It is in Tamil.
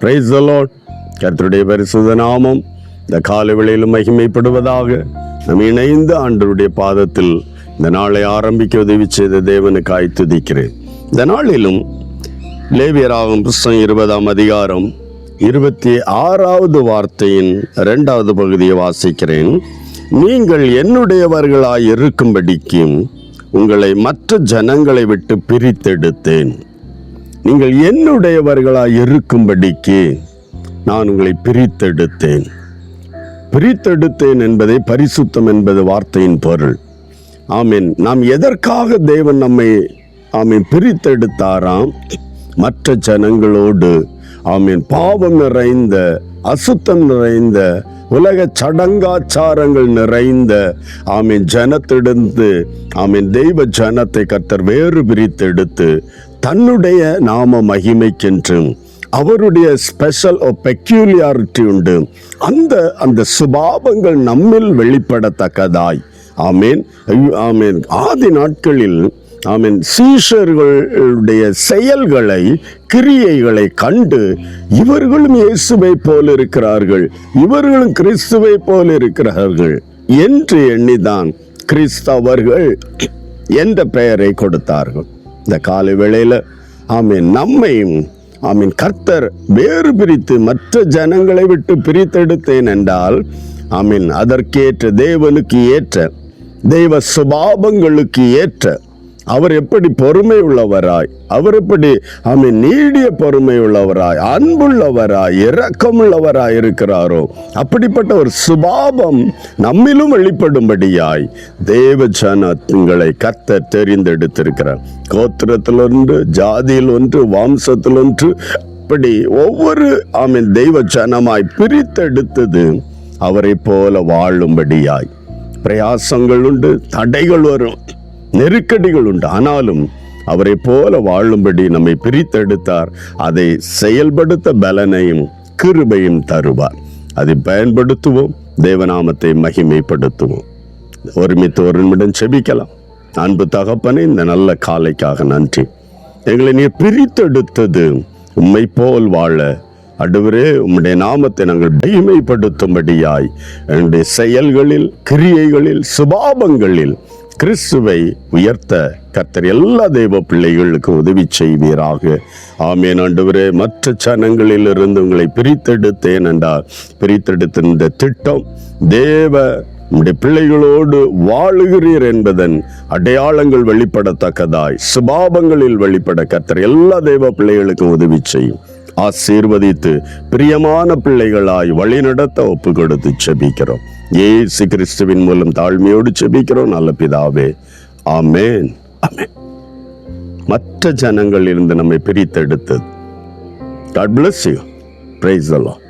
Praise the Lord. கர்த்தருடைய பரிசுத்த நாமம் இந்த காலை வேளையிலும் மகிமைப்படுவதாக. நாம் இணைந்து ஆண்டவருடைய பாதத்தில் இந்த நாளை ஆரம்பிக்க உதவி செய்த தேவனுக்காய் துதிக்கிறேன். இந்த நாளிலும் லேவியராகும் புஸ்தகம் 20ஆம் அதிகாரம் 26வது வார்த்தையின் 2வது பகுதியை வாசிக்கிறேன். நீங்கள் என்னுடையவர்களாய் இருக்கும்படிக்கு உங்களை மற்ற ஜனங்களை விட்டு பிரித்தெடுத்தேன். நீங்கள் என்னுடையவர்களாய் இருக்கும்படிக்கு நான் உங்களை பிரித்தெடுத்தேன். பிரித்தெடுத்தேன் என்பதை பரிசுத்தம் என்பது வார்த்தையின் பொருள். ஆமீன். நாம் எதற்காக தேவன் நம்மை பிரித்தெடுத்தாராம்? மற்ற ஜனங்களோடு பாவம் நிறைந்த, அசுத்தம் நிறைந்த, உலக சடங்காச்சாரங்கள் நிறைந்த ஜனத்திடந்து தெய்வ ஜனத்தை கர்த்தர் வேறு பிரித்தெடுத்து தன்னுடைய நாம மகிமைக்கென்றும் அவருடைய ஸ்பெஷல் பெக்யூலியாரிட்டி உண்டு, அந்த சுபாவங்கள் நம்மில் வெளிப்படத்தக்கதாய் ஆதி நாட்களில் சீஷர்களுடைய செயல்களை, கிரியைகளை கண்டு இவர்களும் இயேசுவை போல இருக்கிறார்கள், இவர்களும் கிறிஸ்துவை போல இருக்கிறார்கள் என்று எண்ணிதான் கிறிஸ்தவர்கள் என்ற பெயரை கொடுத்தார்கள். இந்த காலை வேளையில நம்மையும் கர்த்தர் வேறு பிரித்து மற்ற ஜனங்களை விட்டு பிரித்தெடுத்தேன் என்றால் அதற்கேற்ற, தேவனுக்கு ஏற்ற, தெய்வ சுபாவங்களுக்கு ஏற்ற, அவர் எப்படி பொறுமை உள்ளவராய், அவர் எப்படி நீடிய பொறுமை உள்ளவராய், அன்புள்ளவராய், இரக்கமுள்ளவராய் இருக்கிறாரோ அப்படிப்பட்ட ஒரு சுபாவம் நம்மிலும் வெளிப்படும்படியாய் தேவ ஜனங்களை கர்த்தர் தெரிந்தெடுத்திருக்கிறார். கோத்திரத்தில் ஒன்று, ஜாதியில் ஒன்று, வம்சத்தில் ஒன்று, அப்படி ஒவ்வொரு தெய்வ ஜனமாய் பிரித்தெடுத்தது அவரை போல வாழும்படியாய். பிரயாசங்கள் உண்டு, தடைகள் வரும், நெருக்கடிகள் உண்டு, ஆனாலும் அவரை போல வாழும்படி நம்மை பிரித்தெடுத்தார். அதை செயல்படுத்த பலனையும் கிருபையும் தருவார். அதை பயன்படுத்துவோம், தேவநாமத்தை மகிமைப்படுத்துவோம். ஒருமித்து ஒரு நிமிடம் செபிக்கலாம். அன்பு தகப்பனே, இந்த நல்ல காலைக்காக நன்றி. எங்களை நீ பிரித்தெடுத்தது உம்மை போல் வாழ. ஆண்டவரே, உம்முடைய நாமத்தை நாங்கள் மகிமைப்படுத்தும்படியாய் என்னுடைய செயல்களில், கிரியைகளில், சுபாவங்களில் கிறிஸ்துவை உயர்த்த கர்த்தர் எல்லா தெய்வ பிள்ளைகளுக்கும் உதவி செய்வீராக. ஆமென். ஆண்டவரே, மற்ற ஜனங்களில் இருந்து உங்களை பிரித்தெடுத்தேன் என்றால் பிரித்தெடுத்த இந்த திட்டம் தேவ உம்முடைய பிள்ளைகளோடு வாழுகிறீர் என்பதன் அடையாளங்கள் வெளிப்படத்தக்கதாய், சுபாவங்களில் வெளிப்பட கர்த்தர் எல்லா தெய்வ பிள்ளைகளுக்கும் உதவி செய்யும். ஆசீர்வதித்து பிரியமான பிள்ளைகளாய் வழிநடத்த ஒப்பு கொடுத்து செபிக்கிறோம். இயேசு கிறிஸ்துவின் மூலம் தாழ்மையோடு செபிக்கிறோம் நல்ல பிதாவே. ஆமென், ஆமென். மற்ற ஜனங்களிலிருந்து நம்மை பிரித்தெடுத்தது. God bless you. Praise the Lord.